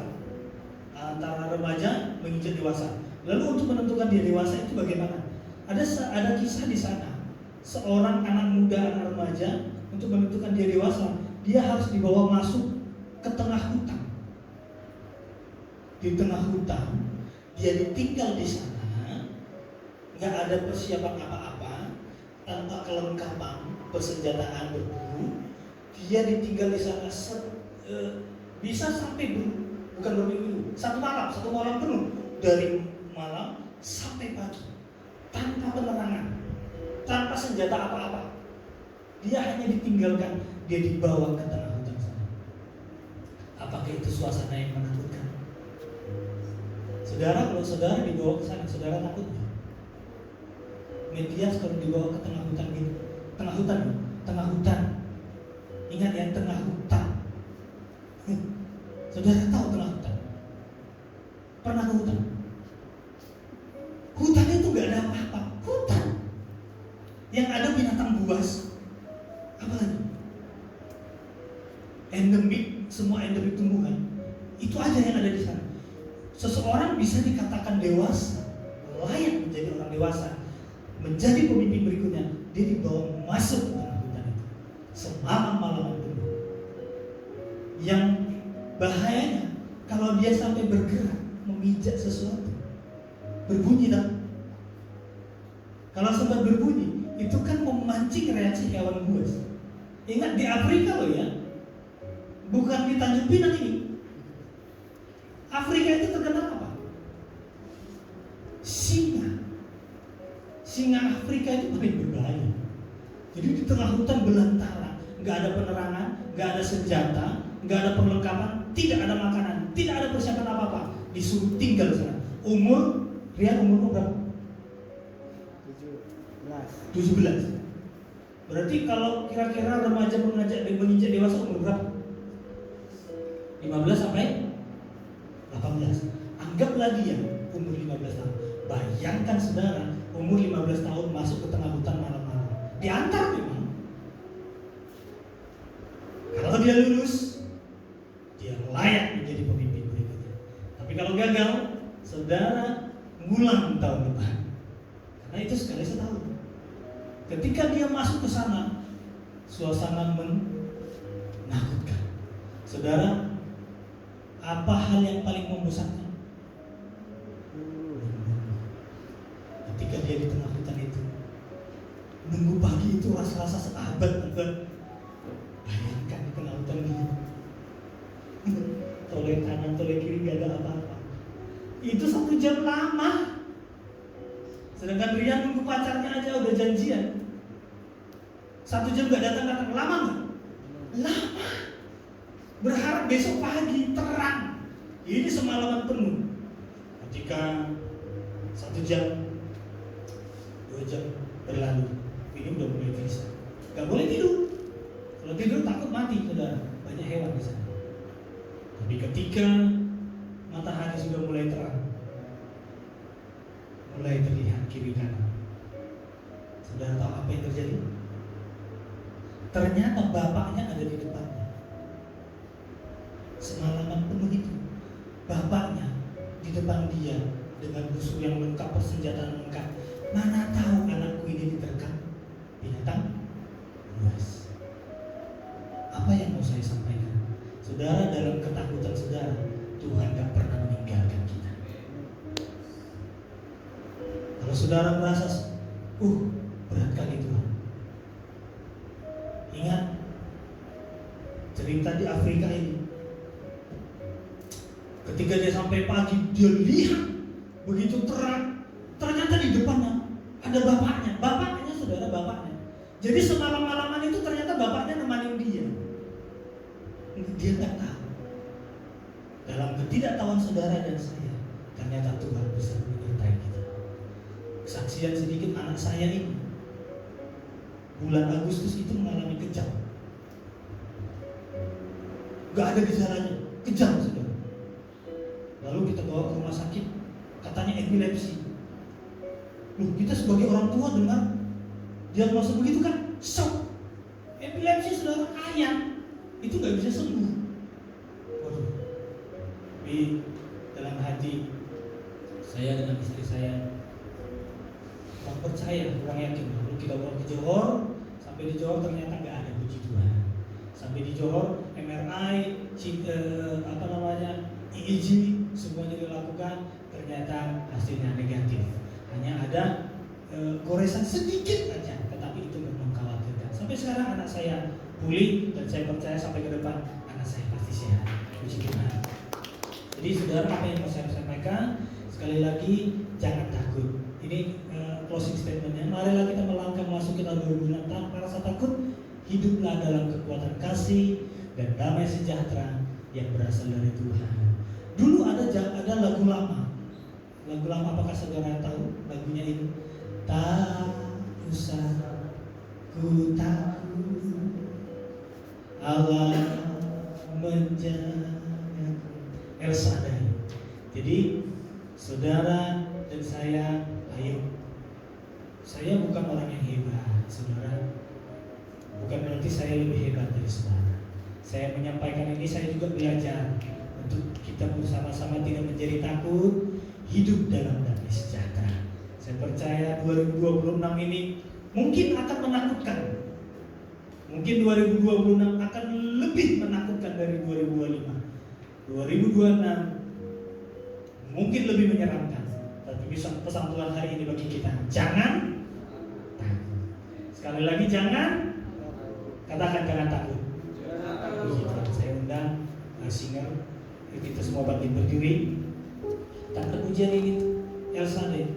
antara remaja menginjak dewasa. Lalu untuk menentukan dia dewasa itu bagaimana? Ada kisah di sana, seorang anak muda, anak remaja, untuk menentukan dia dewasa, dia harus dibawa masuk ke tengah hutan. Di tengah hutan, dia ditinggal di sana, nggak ada persiapan apa-apa, tanpa kelengkapan persenjataan berburu. Dia ditinggal di sana bisa sampai bukan berminggu, satu malam penuh, dari malam sampai pagi, tanpa penerangan, tanpa senjata apa-apa. Dia hanya ditinggalkan, dia dibawa ke tengah hutan sana. Apakah itu suasana yang menakutkan? Saudara, kalau saudara dibawa ke sana, saudara takut nggak? Metias kalau dibawa ke tengah hutan gitu, tengah hutan. Ingat ya, tengah hutan. Saudara tahu tengah hutan? Pernah ke hutan? Hutan itu nggak ada apa-apa. Hutan yang ada binatang buas, apa lagi? Endemik, semua endemik tumbuhan. Itu aja yang ada di sana. Seseorang bisa dikatakan dewasa, layak menjadi orang dewasa, menjadi pemimpin berikutnya, dia dibawa masuk ke tengah hutan itu semalam-malaman penuh. Yang bahayanya kalau dia sampai bergerak memijak sesuatu, berbunyi tak? Kalau sempat berbunyi, itu kan memancing reaksi hewan buas. Ingat di Afrika loh ya, bukan di Tanjung Pinang ini. Afrika itu terkenal apa? Singa Afrika itu paling berbahaya. Jadi di tengah hutan belantara, nggak ada penerangan, nggak ada senjata, nggak ada perlengkapan, tidak ada makanan, tidak ada persiapan apa-apa, disuruh tinggal di sana. Umur berapa? 17. Berarti kalau kira-kira remaja menginjak dewasa umur berapa? 15 sampai 18. Anggaplah dia umur 15 tahun. Bayangkan saudara, umur 15 tahun masuk ke tengah hutan malam-malam. Diantar memang. Kalau dia lulus, dia layak menjadi pemimpin berikutnya. Tapi kalau gagal, saudara ngulang tahun depan. Karena itu sekali setahun. Ketika dia masuk ke sana, suasana menakutkan. Saudara, apa hal yang paling membosankan? Ketika dia di tengah hutan itu, nunggu pagi itu rasa-rasa seabad. Bayangkan di tengah hutan gitu, toleh kanan, toleh kiri, gak ada apa-apa. Itu 1 jam lama. Sedangkan Rian nunggu pacarnya aja udah janjian, 1 jam gak datang, lama gak? Lama. Berharap besok pagi terang. Ini semalaman penuh. Ketika 1 jam, 2 jam berlalu, ini udah mulai bisa. Gak boleh tidur. Kalau tidur takut mati, saudara. Banyak hewan di sana. Tapi ketika matahari sudah mulai terang, mulai terlihat kiri kanan, saudara tahu apa yang terjadi? Ternyata bapaknya ada di depannya. Semalaman penuh itu, bapaknya di depan dia dengan musuh yang lengkap, persenjataan lengkap. Mana tahu anakku ini diterkam binatang buas. Apa yang mau saya sampaikan? Saudara, dalam ketakutan saudara, Tuhan gak pernah meninggalkan kita. Kalau saudara merasa, berat kali Tuhan. Ingat cerita di Afrika ini. Ketika dia sampai pagi, dia lihat begitu terang. Ternyata di depannya ada bapaknya. Bapaknya, saudara, bapaknya. Jadi semalam-malaman itu ternyata bapaknya nemanin dia. Dia nggak tahu. Dalam ketidaktahuan saudara dan saya, ternyata Tuhan bisa menyertai kita. kesaksian sedikit anak saya ini. Bulan Agustus itu mengalami kejang. Gak ada gejalanya, kejang sudah. Lalu kita bawa ke rumah sakit, katanya epilepsi. Loh, kita sebagai orang tua dengar diagnosa begitu kan, shock. Epilepsi saudara, ayam itu gak bisa sembuh. Waduh. Di dalam hati saya dengan istri saya kurang percaya, kurang yakin. Lalu kita bawa ke Johor. Sampai di Johor ternyata nggak ada, puji Tuhan. Sampai di Johor MRI, EEG semuanya dilakukan, ternyata hasilnya negatif. Hanya ada goresan sedikit aja, tetapi itu nggak mengkhawatirkan. Sampai sekarang anak saya pulih dan saya percaya sampai ke depan anak saya pasti sehat, puji Tuhan. Jadi saudara, apa yang mau saya sampaikan sekali lagi, jangan takut. Ini closing statementnya. Marilah kita melangkah memasuki tahun 2006 tanpa rasa takut. Hiduplah dalam kekuatan kasih dan damai sejahtera yang berasal dari Tuhan. Dulu ada lagu lama. Lagu lama, apakah saudara tahu lagunya ini? Tak usah ku takut, Allah menjagaku. El Shaddai. Jadi saudara dan saya, ayo. Saya bukan orang yang hebat, saudara. Bukan berarti saya lebih hebat dari saudara. Saya menyampaikan ini, saya juga belajar untuk kita bersama-sama tidak menjadi takut, hidup dalam damai sejahtera. Saya percaya 2026 ini mungkin akan menakutkan. Mungkin 2026 akan lebih menakutkan dari 2025. 2026 mungkin lebih menyeramkan. Tapi pesan Tuhan hari ini bagi kita, jangan takut. Sekali lagi, jangan katakan jangan takut. Saya undang singer, kita semua bangkit berdiri. Tak pujian ini El Shaddai.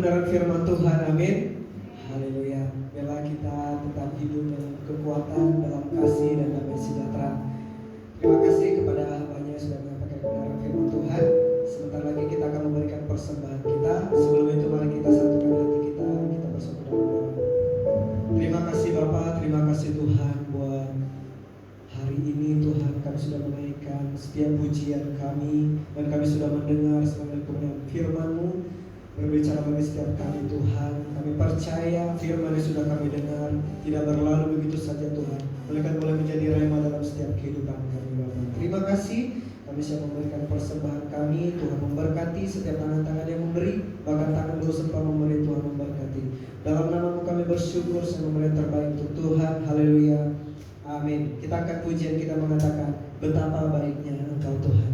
kebenaran firman Tuhan. Amin. Haleluya. Biarlah kita tetap hidup dalam kekuatan, dalam kasih dan damai sejahtera. Terima kasih kepada hambanya yang sudah menyampaikan kebenaran firman Tuhan. Sebentar lagi kita akan memberikan persembahan kita. Sebelum itu mari kita satukan hati kita bersama dalam doa. Terima kasih Bapa, terima kasih Tuhan buat hari ini Tuhan, kami sudah menaikkan setiap pujian kami dan kami sudah mendengar segala kebenaran firman-Mu berbicara bagi setiap kami Tuhan. Kami percaya firman yang sudah kami dengar tidak berlalu begitu saja Tuhan, melainkan boleh menjadi rema dalam setiap kehidupan kami Bapa. Terima kasih, kami siap memberikan persembahan kami. Tuhan memberkati setiap tangan-tangan yang memberi, bahkan tangan doa sempat memberi. Tuhan memberkati. Dalam nama-Mu kami bersyukur dan memberi yang terbaik untuk Tuhan. Haleluya. Amin. Kita angkat pujian kita mengatakan betapa baiknya Engkau Tuhan.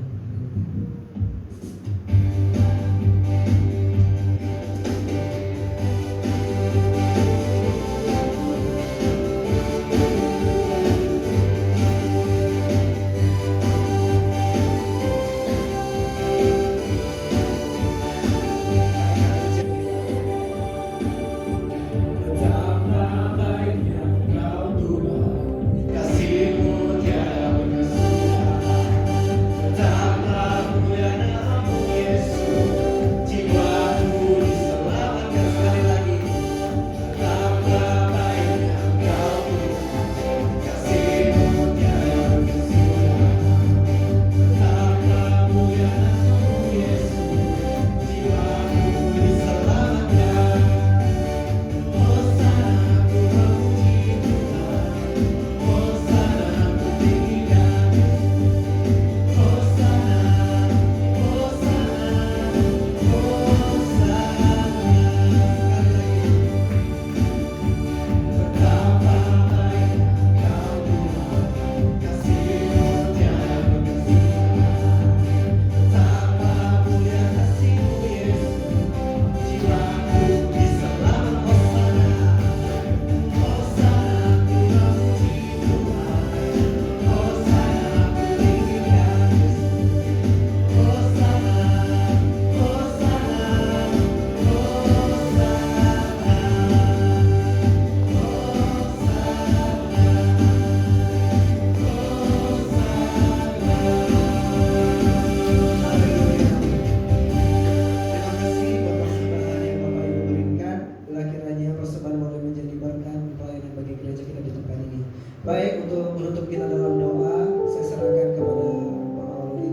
Baik, untuk menutup kita dalam doa, saya serahkan kepada Pak Maulidi.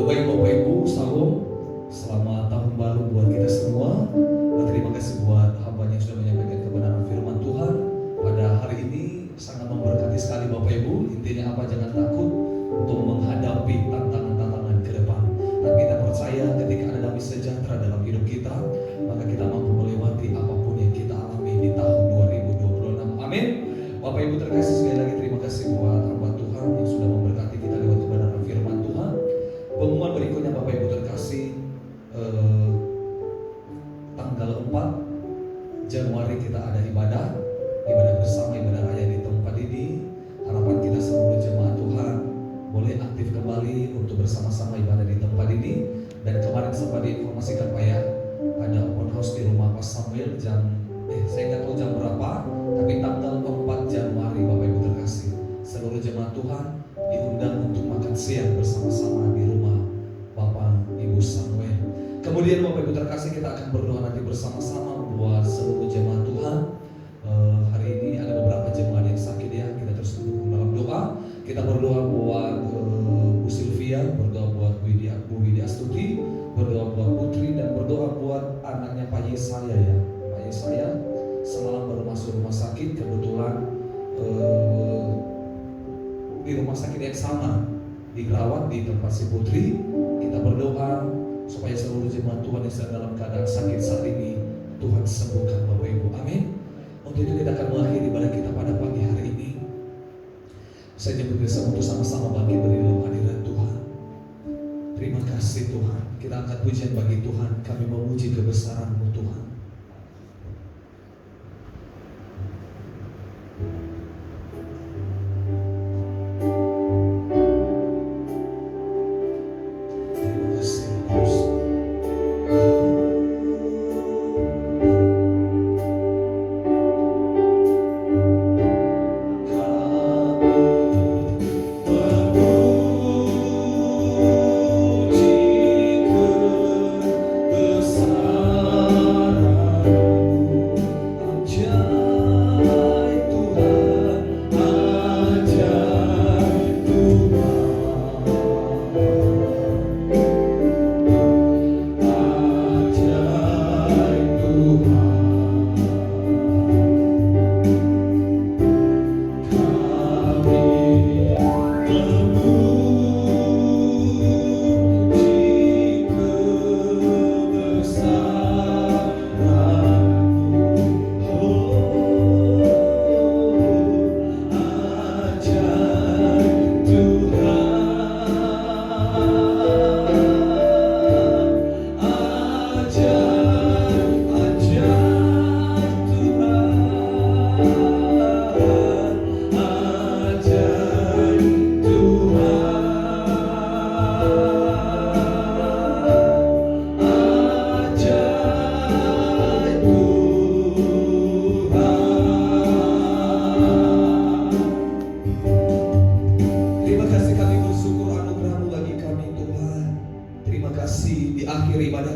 Baik Bapak Ibu, salam, selamat tahun baru buat kita semua. Terima kasih buat hambanya yang sudah menyampaikan kebenaran firman Tuhan pada hari ini. Sangat memberkati sekali Bapak Ibu. Intinya apa? Jangan takut untuk menghadapi tantangan-tantangan ke depan. Dan kita percaya ketika ada damai sejahtera dalam hidup kita, maka kita mampu melewati apapun yang kita alami di tahun 2026. Amin. Bapak Ibu terkasih, sekali lagi terima kasih buat hamba Tuhan yang sudah memberkati kita lewat kebenaran firman Tuhan. Pengumuman berikutnya Bapak Ibu terkasih, tanggal 4 Januari kita ada ibadah bersama, ibadah raya di tempat ini. Harapan kita seluruh jemaat Tuhan boleh aktif kembali untuk bersama-sama ibadah di tempat ini. Dan kemarin sempat diinformasikan Pak ya, ada open house di rumah Pak Samuel jam saya nggak tahu jam berapa, tapi tanggal 4 Januari Bapak Ibu terkasih, seluruh jemaat Tuhan diundang untuk makan siang bersama-sama di rumah Bapak Ibu Samuel. Kemudian Bapak Ibu terkasih, kita akan berdoa nanti bersama-sama buat seluruh jemaat Tuhan. Hari ini ada beberapa jemaat yang sakit ya, kita terus dukung dalam doa. Kita berdoa buat Bu Sylvia, berdoa buat Bu Widya Astuti, berdoa buat Putri, dan berdoa buat anaknya Pak Yesaya ya. Pak Yesaya semalam baru masuk rumah sakit, kebetulan di rumah sakit yang sama, dirawat di tempat si Putri. Kita berdoa supaya seluruh jemaat Tuhan yang sedang dalam keadaan sakit saat ini Tuhan sembuhkan Bapak Ibu. Amin. Untuk itu kita akan mengakhiri ibadah kita pada pagi hari ini. Saya jemput kita untuk sama-sama bangkit berdiri dalam hadirat Tuhan. Terima kasih Tuhan. Kita angkat pujian bagi Tuhan. Kami memuji kebesaran-Mu Tuhan.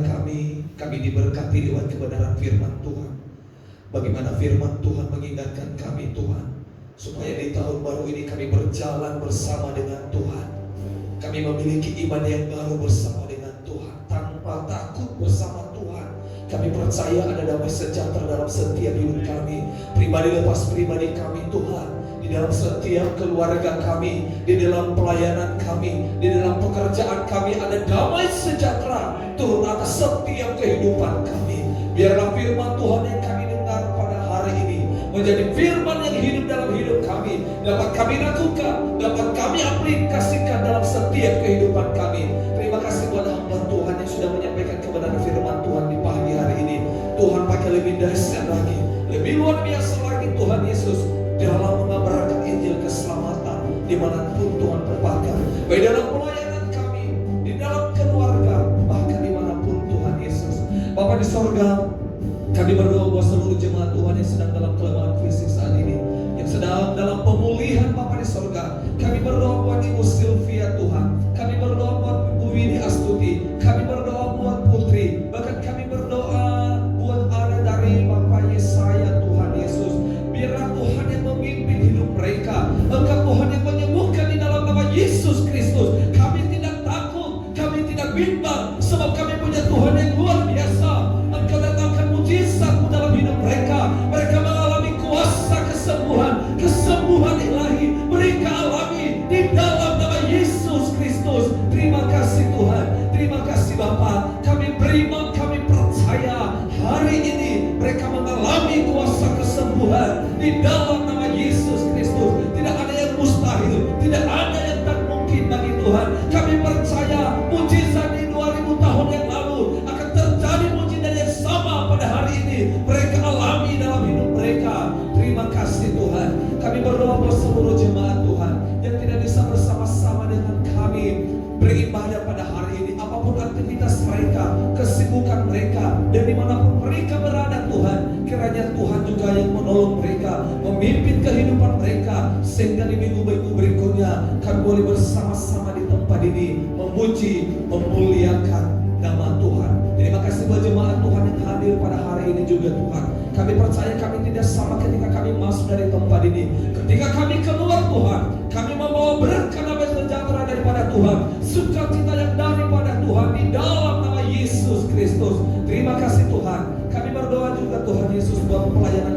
kami diberkati lewat kebenaran firman Tuhan. Bagaimana firman Tuhan mengingatkan kami Tuhan, supaya di tahun baru ini kami berjalan bersama dengan Tuhan. Kami memiliki iman yang baru bersama dengan Tuhan, tanpa takut bersama Tuhan. Kami percaya ada damai sejahtera dalam setiap hidup kami, pribadi lepas pribadi kami Tuhan, di dalam setiap keluarga kami, di dalam pelayanan kami, di dalam pekerjaan kami ada damai sejahtera turun atas setiap kehidupan kami. Biarlah firman Tuhan yang kami dengar pada hari ini menjadi firman yang hidup dalam hidup kami, dapat kami lakukan, dapat kami aplikasikan dalam setiap kehidupan kami. Terima kasih buat hamba Tuhan yang sudah menyampaikan kebenaran firman Tuhan di pagi hari ini. Tuhan pakai lebih dahsyat lagi, lebih luar biasa lagi Tuhan Yesus dalam mengabarkan Injil keselamatan dimanapun Tuhan tempatkan, baik dalam pelayanan kami, di dalam keluarga, bahkan dimanapun Tuhan Yesus. Bapa di sorga, kami berdoa buat seluruh jemaat Tuhan yang sedang dalam kelemahan fisik saat ini, yang sedang dalam pemulihan Bapa di sorga. Kami berdoa buat Ibu Sylvia Tuhan, kami berdoa buat Ibu Widi Astuti, kami berdoa buat Putri, bahkan kami berdoa buat ada dari Bapak Yesaya Tuhan Yesus. Biarlah Tuhan yang memimpin hidup mereka, Engkau Tuhan yang menyembuhkan di dalam nama Yesus Kristus. Kami tidak takut, kami tidak bimbang, sebab kami punya Tuhan yang luar biasa. Engkau datangkan mujizat-Mu dalam hidup mereka. Mereka mengalami kuasa kesembuhan ilahi. Mereka alami di dalam nama Yesus Kristus. Terima kasih Tuhan, terima kasih Bapa. Kami beriman, kami percaya hari ini mereka mengalami kuasa kesembuhan di dalam nama Yesus Kristus. Tidak ada yang mustahil, tidak ada yang tak mungkin bagi Tuhan. Kami percaya mujizat di 2000 tahun yang lalu akan terjadi mujizat yang sama pada hari ini. Mereka alami dalam hidup mereka. Terima kasih Tuhan. Kami berdoa buat seluruh jemaat Tuhan yang tidak bisa bersama-sama dengan kami beribadah pada hari ini, apapun aktivitas mereka, kesibukan mereka, dan dimanapun mereka berada Tuhan, kiranya Tuhan juga yang menolong mereka, memimpin kehidupan mereka, sehingga di minggu-minggu berikutnya kami boleh bersama-sama di tempat ini memuji, memuliakan nama Tuhan. Terima kasih buat jemaat Tuhan yang hadir pada hari ini juga Tuhan. Kami percaya kami tidak sama ketika kami masuk dari tempat ini. Ketika kami keluar Tuhan, kami membawa berkat damai sejahtera daripada Tuhan, sukacita yang daripada Tuhan di dalam nama Yesus Kristus. Terima kasih Tuhan. Kami berdoa juga Tuhan Yesus buat pelayanan